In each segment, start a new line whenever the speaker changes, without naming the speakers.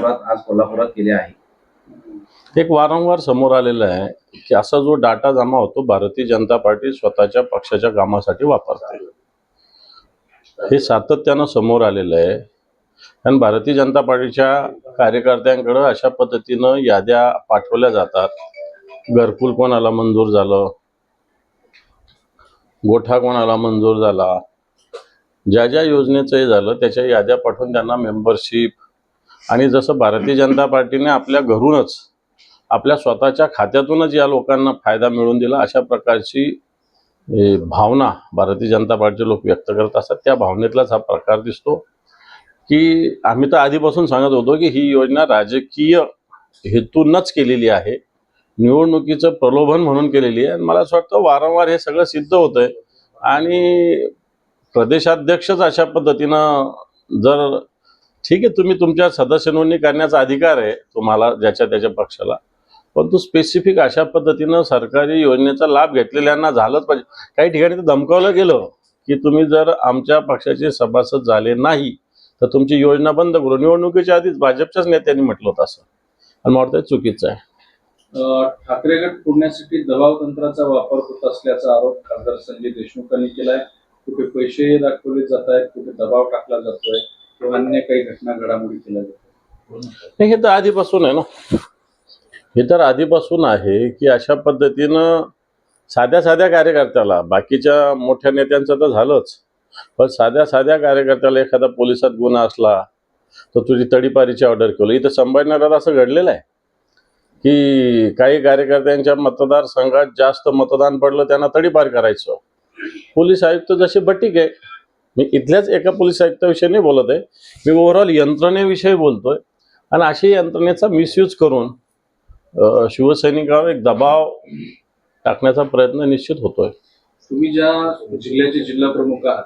सुरुवात आज कोल्हापुरात केली आहे।
एक वारंवार समोर आलेलं आहे की असा जो डाटा जमा होतो भारतीय जनता पार्टी स्वतःच्या पक्षाच्या कामासाठी वापरते, हे सातत्यानं समोर आलेलं आहे। आणि भारतीय जनता पार्टीच्या कार्यकर्त्यांकडे अशा पद्धतीनं याद्या पाठवल्या जातात, घरकुल कोणाला मंजूर झालं, गोठा कोणाला मंजूर झाला, ज्या ज्या योजनेचं हे झालं त्याच्या याद्या पाठवून त्यांना मेंबरशिप, आणि जसं भारतीय जनता पार्टीने आपल्या घरूनच आपल्या स्वतःच्या खात्यातूनच या लोकांना फायदा मिळवून दिला, अशा प्रकारची भावना भारतीय जनता पार्टीचे लोक व्यक्त करत असतात। त्या भावनेतलाच हा प्रकार दिसतो की आम्ही तर आधीपासून सांगत होतो की ही योजना राजकीय हेतूनच केलेली आहे, निवडणुकीचं प्रलोभन म्हणून केलेली आहे। आणि मला असं वाटतं वारंवार हे सगळं सिद्ध होतंय। आणि प्रदेशाध्यक्षच अशा पद्धतीनं, जर ठीक आहे तुम्ही तुमच्या सदस्य नोंदणी करण्याचा अधिकार आहे तुम्हाला ज्याच्या त्याच्या पक्षाला, परंतु स्पेसिफिक अशा पद्धतीनं सरकारी योजनेचा लाभ घेतलेल्यांना झालंच पाहिजे। काही ठिकाणी तर धमकावलं गेलं की तुम्ही जर आमच्या पक्षाचे सभासद झाले नाही तर तुमची योजना बंद करू। निवडणुकीच्या आधीच भाजपच्याच नेत्यांनी म्हटलं होतं असं, आणि मला वाटतं चुकीचं आहे।
ठाकरे गट फोडण्यासाठी दबाव तंत्राचा वापर होत असल्याचा आरोप खासदार संजय देशमुखांनी केलाय। कुठे पैसे दाखवले जात आहेत, कुठे दबाव टाकला जातोय किंवा अन्य काही घटना घडामोडी केल्या जातात।
हे तर आधीपासून आहे ना, हे तर आधीपासून आहे की अशा पद्धतीनं साध्या साध्या कार्यकर्त्याला, बाकीच्या मोठ्या नेत्यांचं तर झालंच, पण साध्या साध्या कार्यकर्त्याला एखादा पोलिसात गुन्हा असला तर तुझी तडीपारीची ऑर्डर केली। इथं संभाजीनगरात असं घडलेलं आहे की काही कार्यकर्त्यांच्या मतदारसंघात जास्त मतदान पडलं, त्यांना तडीपार करायचं। पोलीस आयुक्त जसे बटीक आहे, मी इथल्याच एका पोलीस आयुक्ताविषयी नाही बोलत आहे, मी ओव्हरऑल यंत्रणेविषयी बोलतोय। आणि अशी यंत्रणेचा मिसयूज करून शिवसैनिकांवर एक दबाव टाकण्याचा प्रयत्न निश्चित होतोय।
तुम्ही ज्या जिल्ह्याचे जिल्हा प्रमुख आहात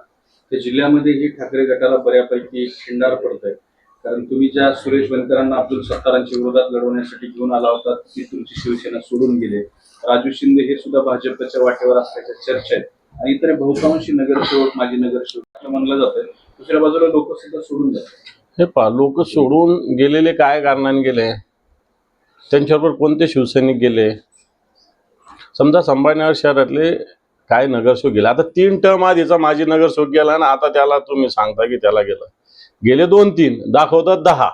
त्या जिल्ह्यामध्ये ही ठाकरे गटाला बऱ्यापैकी खिंडार पडतंय, कारण तुम्ही ज्या सुरेश बनकरांना अब्दुल सत्तारांच्या विरोधात लढवण्यासाठी घेऊन आला होता ती तुमची शिवसेना सोडून गेले। राजू शिंदे हे सुद्धा भाजपच्या वाटेवर असल्याच्या चर्चा आहेत, आणि इतर बहुतांशी नगरसेवक, माजी नगरसेवक म्हणलं जातं। दुसऱ्या बाजूला लोक सुद्धा सोडून जातात।
हे पहा, लोक सोडून गेलेले काय कारणाने गेले, त्यांच्याबरोबर कोणते शिवसैनिक गेले? समजा संभाजीनगर शहरातले काय नगरसेवक गेले, आता 3 टर्म आधीचा माजी नगरसेवक गेला ना, आता त्याला तुम्ही सांगता की त्याला गेले 2-3 दाखवतात 10।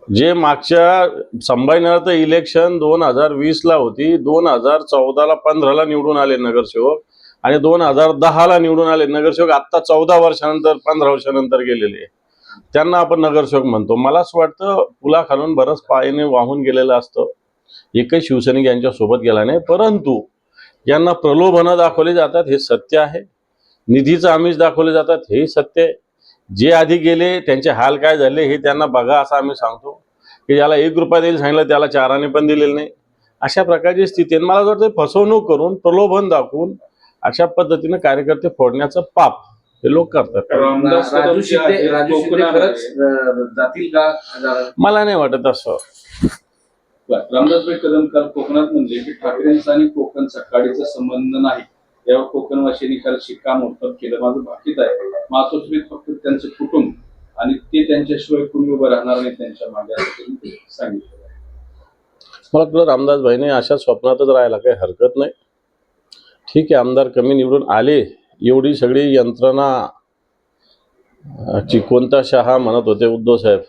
जे मागच्या संभाजीनगरचं इलेक्शन 2020ला होती, 2014ला 15ला निवडून आले नगरसेवक, आणि 2010ला निवडून आले नगरसेवक आता 14 वर्षानंतर 15 वर्षानंतर गेलेले, त्यांना आपण नगरसेवक म्हणतो। मला असं वाटतं पुलाखालून बरंच पायाने वाहून गेलेलं असतं, एकही शिवसैनिक यांच्या सोबत गेला नाही, परंतु यांना प्रलोभनं दाखवली जातात हे सत्य आहे, निधीचं आमिष दाखवले जातात हेही सत्य आहे। जे आधी गेले त्यांचे हाल काय झाले हे त्यांना बघा असं आम्ही सांगतो, की ज्याला 1 रुपया देईल सांगितलं त्याला 4 आणे पण दिलेले नाही, अशा प्रकारची स्थिती आहे। मला वाटतं फसवणूक करून, प्रलोभन दाखवून अशा पद्धतीने कार्यकर्ते फोडण्याचं पाप हे लोक करतात।
राजू शिंदे खरंच जातील का?
मला नाही वाटत असं।
रामदासभाई कदम काल कोकणात म्हणले की ठाकरेंचा आणि कोकणचा काडीचा संबंध नाही, यावर कोकणवासियांनी काल शिक्कामोर्तब केलं। माझं भाकीत आहे, मातोश्रीत फक्त त्यांचं कुटुंब आणि ते त्यांच्याशिवाय कुणी उभं राहणार नाही त्यांच्या मागे, सांगितलं।
मला वाटतं रामदासभाईने अशा स्वप्नातच राहायला काही हरकत नाही। ठीक आहे, आमदार कमी निवडून आले, एवढी सगळी यंत्रणा कोणता शहा म्हणत होते उद्धव साहेब,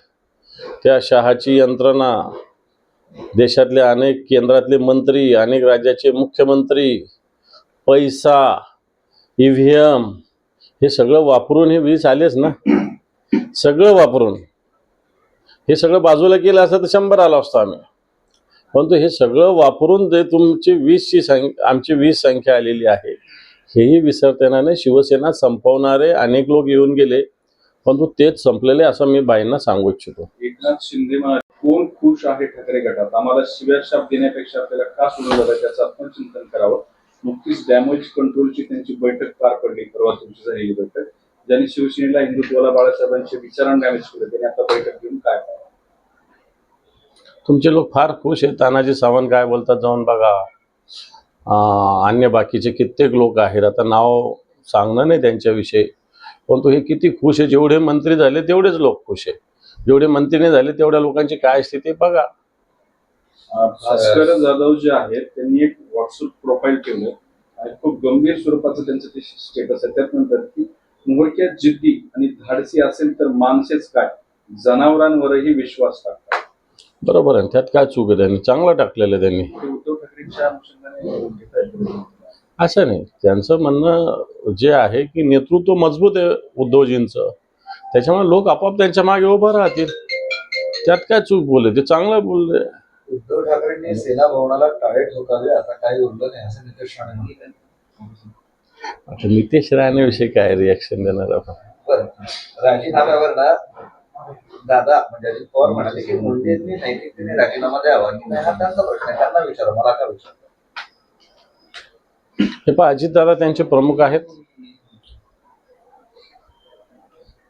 त्या शहाची यंत्रणा, देशातले अनेक केंद्रातले मंत्री, अनेक राज्याचे मुख्यमंत्री, पैसा, EVM हे सगळं वापरून हे 20 आलेच ना, सगळं वापरून हे सगळं बाजूला केलं असतं तर 100 आला असतो आम्ही, परंतु हे सगळं वापरून जे तुमची 20ची संख्या, आमची 20 संख्या आलेली आहे हेही विसरताना नाही। शिवसेना संपवणारे अनेक लोक येऊन गेले, परंतु तेच संपलेले असं मी बाईंना सांगू इच्छितो।
एकनाथ शिंदे कोण खुश आहे ठाकरे गटात, आम्हाला शिव्या शाप देण्यापेक्षा आपल्याला का सोडून जातं त्याचं आपण चिंतन करावं। नुकतीच डॅमेज कंट्रोलची त्यांची बैठक पार पडली, परवा तुमची झालेली बैठक, ज्यांनी शिवसेनेला, हिंदुत्वाला, बाळासाहेबांच्या विचारांना डॅमेज केलं, त्यांनी आता बैठक घेऊन काय करावं?
तुमचे लोक फार खुश आहेत, तानाजी सावंत काय बोलतात जाऊन बघा, अन्य बाकीचे कित्येक लोक आहेत, आता नाव सांगणं नाही त्यांच्याविषयी, परंतु हे किती खुश आहे, जेवढे मंत्री झाले तेवढेच लोक खुश आहे। जेवढे मंत्री झाले तेवढ्या लोकांची काय स्थिती बघा.
भास्कर जाधव जे आहेत त्यांनी एक व्हॉट्सअप प्रोफाईल ठेवलं आणि खूप गंभीर स्वरूपाचं त्यांचं ते स्टेटस आहे. त्यात म्हणतात की मुंबईच्या जिद्दी आणि धाडसी असेल तर माणसेच काय, जनावरांवरही विश्वास टाकतात.
बरोबर आहे, त्यात काय चूक आहे, त्यांनी चांगलं टाकलेलं आहे त्यांनी.
ते उद्धव ठाकरेंच्या अनुषंगाने घेता येतं.
असं नाही, त्यांचं म्हणणं जे आहे की नेतृत्व मजबूत आहे उद्धवजींचं, त्याच्यामुळे लोक आपोआप त्यांच्या मागे उभं राहतील. त्यात काय चूक बोलले, ते चांगलं बोलले.
उद्धव ठाकरेंनी सेना भवनाला टाळे ठोकावे आता काही उरलं नाही असं नितेश राणे म्हणतात.
आता नितेश राणेविषयी काय रिॲक्शन देणार आपण?
बरं, राजीनाम्यावर ना दादा म्हणजे अजित पवार म्हणाले की मुंडेंनी नैतिकतेने राजीनामा द्यावा की नाही हा त्यांचा प्रश्न आहे, त्यांना विचारा, मला काय विचारतो.
हे पहा, अजितदादा त्यांचे प्रमुख आहेत.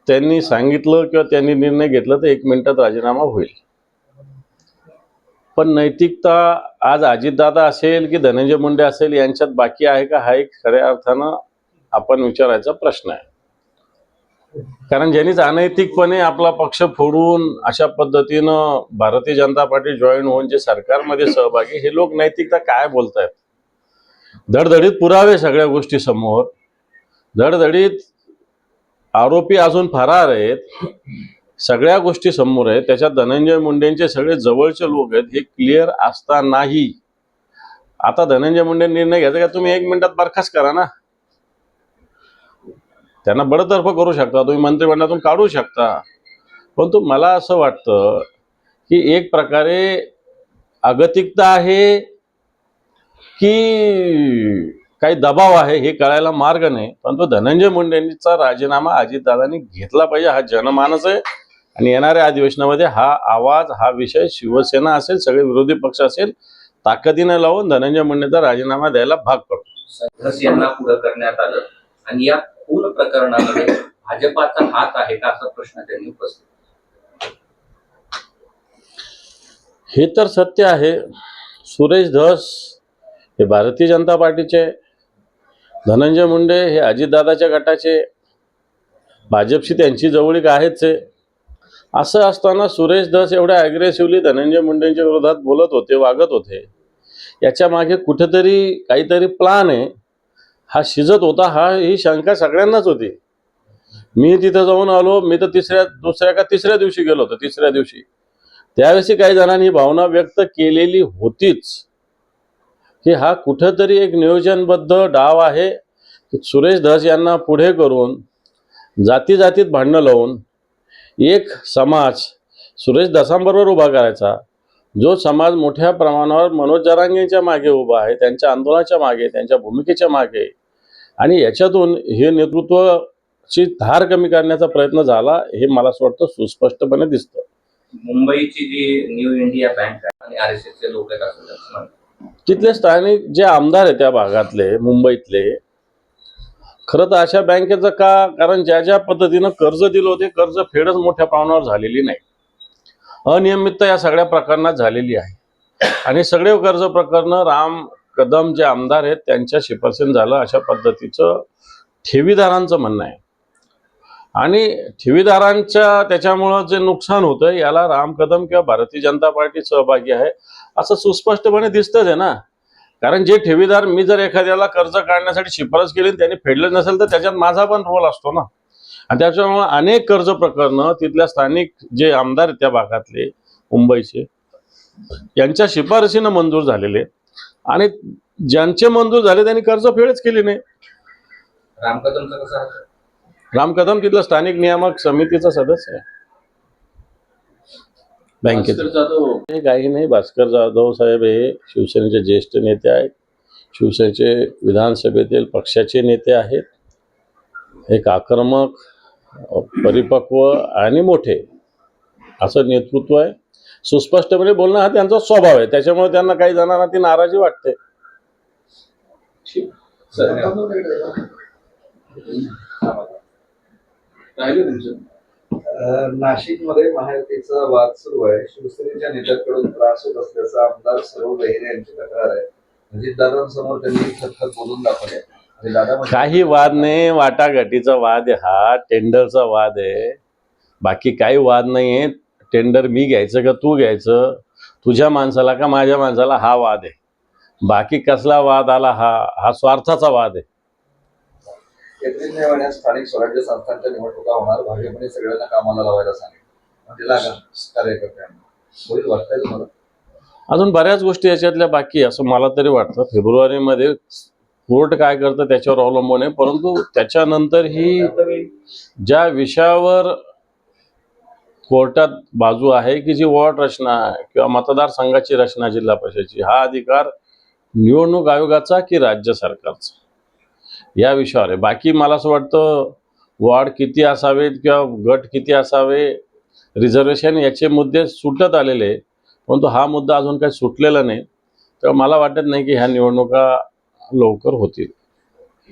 त्यांनी सांगितलं किंवा त्यांनी निर्णय घेतला तर 1 मिनिटात राजीनामा होईल. पण नैतिकता आज अजितदादा असेल की धनंजय मुंडे असेल यांच्यात बाकी आहे का, हा एक खऱ्या अर्थानं आपण विचारायचा प्रश्न आहे. कारण ज्यांनीच अनैतिकपणे आपला पक्ष फोडून अशा पद्धतीनं भारतीय जनता पार्टी जॉईन होऊन जे सरकारमध्ये सहभागी, हे लोक नैतिकता काय बोलतायत? धडधडीत पुरावे सगळ्या गोष्टी समोर, धडधडीत आरोपी अजून फरार आहेत, सगळ्या गोष्टी समोर आहेत. त्याच्यात धनंजय मुंडेंचे सगळे जवळचे लोक आहेत, हे क्लिअर असतानाही आता धनंजय मुंडे निर्णय घ्यायचा का तुम्ही 1 मिनिटात बरखास्त करा ना. त्यांना बडतर्फ करू शकता, तुम्ही मंत्रिमंडळातून काढू शकता. परंतु मला असं वाटतं की एक प्रकारे अगतिकता आहे की काही दबाव आहे हे कळायला मार्ग नाही. परंतु धनंजय मुंडेंचा राजीनामा अजितदादांनी घेतला पाहिजे, हा जनमानस आहे. आणि येणाऱ्या अधिवेशनामध्ये हा आवाज, हा विषय शिवसेना असेल, सगळे विरोधी पक्ष असेल, ताकदीने लावून धनंजय मुंडेंचा राजीनामा द्यायला भाग पडतो.
धस यांना पुढे करण्यात आलं आणि या खून प्रकरणामध्ये भाजपाचा हात आहे का असा प्रश्न त्यांनी उपस्थित.
हे तर सत्य आहे. सुरेश धस हे भारतीय जनता पार्टीचे, धनंजय मुंडे हे अजितदादाच्या गटाचे, भाजपशी त्यांची जवळीक आहेच आहे. असं असताना सुरेश धस एवढ्या ॲग्रेसिव्हली धनंजय मुंडेंच्या विरोधात बोलत होते, वागत होते, याच्या मागे कुठेतरी काहीतरी प्लान आहे, हा शिजत होता, ही शंका सगळ्यांनाच होती. मी तिथं जाऊन आलो, मी तर तिसऱ्या दिवशी गेलो होतो. तिसऱ्या दिवशी त्यावेळेस काही जणांनी ही भावना व्यक्त केलेली होतीच की हा कुठेतरी एक नियोजनबद्ध डाव आहे की सुरेश धस यांना पुढे करून जाती जातीत भांडणं लावून एक समाज सुरेश धसांबरोबर उभा करायचा, जो समाज मोठ्या प्रमाणावर मनोज जरांगेंच्या मागे उभा आहे, त्यांच्या आंदोलनाच्या मागे, त्यांच्या भूमिकेच्या मागे. आणि याच्यातून हे नेतृत्वाची धार कमी करण्याचा प्रयत्न झाला, हे मला असं वाटतं सुस्पष्टपणे दिसतं.
मुंबईची जी न्यू इंडिया बँक आहे आणि RSSचे लोक आहेत असं त्यांचं म्हणणं.
तिथले स्थानिक जे आमदार आहेत त्या भागातले, मुंबईतले, खरं तर अशा बँकेचं का, कारण ज्या ज्या पद्धतीनं कर्ज दिलं होते, कर्ज फेडच मोठ्या प्रमाणावर झालेली नाही. अनियमितता या सगळ्या प्रकरणात झालेली आहे. आणि सगळे कर्ज प्रकरणं राम कदम जे आमदार आहेत त्यांच्या शिफारसीने झालं, अशा पद्धतीचं ठेवीदारांचं म्हणणं आहे. आणि ठेवीदारांच्या त्याच्यामुळं जे नुकसान होतं याला राम कदम किंवा भारतीय जनता पार्टी सहभागी आहे असं सुस्पष्टपणे दिसतंच आहे ना. कारण जे ठेवीदार, मी जर एखाद्याला कर्ज काढण्यासाठी शिफारस केली आणि त्यांनी फेडलं नसेल तर त्याच्यात माझा पण रोल असतो ना. आणि त्याच्यामुळे अनेक कर्ज प्रकरणं तिथल्या स्थानिक जे आमदार आहेत त्या भागातले मुंबईचे, यांच्या शिफारसीनं मंजूर झालेले, आणि ज्यांचे मंजूर झाले त्यांनी कर्ज फेडच केली नाही.
राम कदमचं कसं आहे?
राम कदम तिथलं स्थानिक नियामक समितीचा सदस्य आहे बँकेत. हे काही नाही, भास्कर जाधव साहेब हे शिवसेनेचे ज्येष्ठ नेते आहेत, शिवसेनेचे विधानसभेतील पक्षाचे नेते आहेत. एक आक्रमक, परिपक्व आणि मोठे असं नेतृत्व आहे. सुस्पष्टपणे बोलणं हा त्यांचा स्वभाव आहे, त्याच्यामुळे त्यांना काही जणांना ती नाराजी वाटते.
नाशिकमध्ये महायुतीचा वाद सुरू आहे. शिवसेनेच्या नेत्यांकडून त्रास होत असल्याचा आमदार सौरभ बहिरे यांची तक्रार आहे. अजितदादांसमोर त्यांनी खतखत बोलून दाखवले. आणि दादा
काही वाद नाही, वाटाघाटीचा वाद आहे हा, टेंडरचा वाद आहे, बाकी काही वाद नाही आहे. टेंडर मी घ्यायचं का तू घ्यायचं, तुझ्या माणसाला का माझ्या माणसाला, हा वाद आहे. बाकी कसला वाद आला, हा स्वार्थाचा वाद आहे.
एप्रिल मे महिन्यात स्थानिक स्वराज्य संस्थांच्या निवडणुका होणार, भाजपने सगळ्यांना कामाला लावायला सांगितलं, म्हणजे लागा कार्यकर्त्यांना. होईल वाटतंय तुम्हाला?
अजून बऱ्याच गोष्टी याच्यातल्या बाकी आहे असं मला तरी वाटतं. फेब्रुवारीमध्ये कोर्ट काय करतं त्याच्यावर अवलंबून आहे, परंतु त्याच्यानंतर ही ज्या विषयावर कोर्टात बाजू आहे की जी वॉर्ड रचना किंवा मतदारसंघाची रचना जिल्हा परिषदेची, हा अधिकार निवडणूक आयोगाचा की राज्य सरकारचा या विषयावर आहे. बाकी मला असं वाटतं वॉर्ड किती असावेत किंवा गट किती असावे, रिझर्वेशन याचे मुद्दे सुटत आलेले आहे, परंतु हा मुद्दा अजून काही सुटलेला नाही. तर मला वाटत नाही की ह्या निवडणुका लवकर होतील.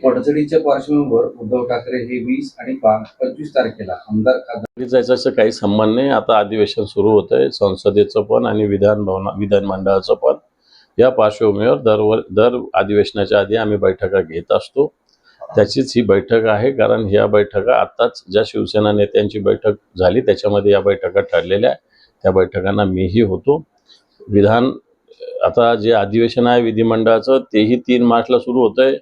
अडचणीच्या पार्श्वभूमीवर उद्धव ठाकरे हे 20 आणि 25 तारखेला आमदार खासदार
जायचं असं काही संबंध नाही. आता अधिवेशन सुरू होत आहे, संसदेचं पण आणि विधानमंडळाचं पण. या पार्श्वभूमीवर दर अधिवेशनाच्या आधी आम्ही बैठका घेत असतो. त्याचीच ही बैठक आहे, कारण ह्या बैठका आत्ताच ज्या शिवसेना नेत्यांची बैठक झाली त्याच्यामध्ये या बैठका ठरलेल्या आहे. त्या बैठकांना मीही होतो. आता जे अधिवेशन आहे विधिमंडळाचं तेही 3 मार्चला सुरू होतं आहे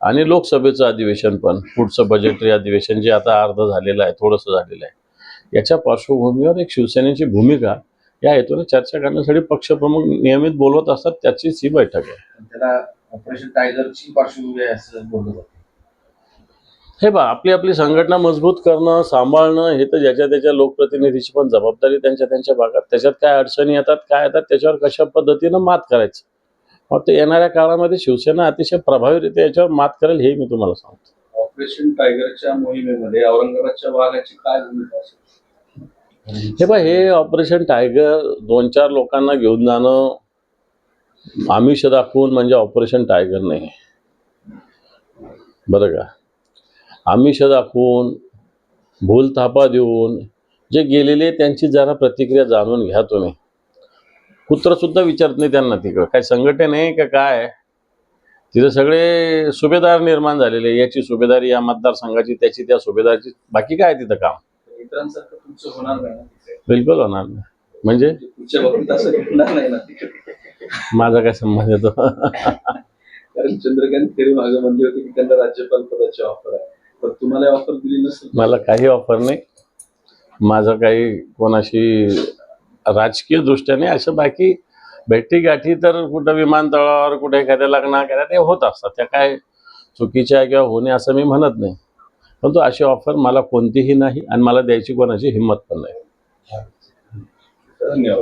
आणि लोकसभेचं अधिवेशन पण पुढचं बजेटरी अधिवेशन जे आता अर्ध झालेलं आहे, थोडंसं झालेलं आहे. याच्या पार्श्वभूमीवर एक शिवसेनेची भूमिका या हेतूने चर्चा करण्यासाठी पक्षप्रमुख नियमित बोलवत असतात, त्याचीच ही बैठक आहे.
त्याला ऑपरेशन टायगरची पार्श्वभूमी आहे असं बोललं जातं.
हे आपली संघटना मजबूत करणं, सांभाळणं हे तर ज्याच्या त्याच्या लोकप्रतिनिधीची पण जबाबदारी त्यांच्या भागात. त्याच्यात काय अडचणी येतात, काय येतात, त्याच्यावर कशा पद्धतीनं मात करायचं. फक्त येणाऱ्या काळामध्ये शिवसेना अतिशय प्रभावीरित्या याच्यावर मात करेल हे मी तुम्हाला सांगतो.
ऑपरेशन टायगरच्या मोहिमेमध्ये औरंगाबादच्या वाघाची काय भूमिका असेल?
हे ऑपरेशन टायगर 2-4 लोकांना घेऊन जाणं, आमिष दाखवून म्हणजे ऑपरेशन टायगर नाही, बरं का. आमिष दाखवून, भूलथापा देऊन जे गेलेले त्यांची जरा प्रतिक्रिया जाणून घ्या तुम्ही. कुत्रंसुद्धा विचारत नाही त्यांना तिकडं काय संघटन आहे का काय. तिथे सगळे सुभेदार निर्माण झालेले, याची सुभेदारी या मतदारसंघाची, त्याची त्या सुभेदारची, बाकी काय तिथं काम.
इतरांसारखं तुमचं होणार नाही ना तिथे?
बिलकुल होणार नाही. म्हणजे
तुमच्या बाबतीत असं घडणार नाही ना तिथे?
माझा काय संबंध येतो?
कारण चंद्रकांत खैरे मागे म्हणले होते की त्यांना राज्यपाल पदाची ऑफर आहे, तर तुम्हाला ऑफर दिली नसेल?
मला काही ऑफर नाही. माझं काही कोणाशी राजकीय दृष्ट्याने असं बाकी भेटी गाठी तर कुठं विमानतळावर, कुठे एखाद्या लग्नात ते होत असतात. त्या काय चुकीच्या किंवा होणे असं मी म्हणत नाही, परंतु अशी ऑफर मला कोणतीही नाही आणि मला द्यायची कोणाची हिंमत पण नाही.
धन्यवाद.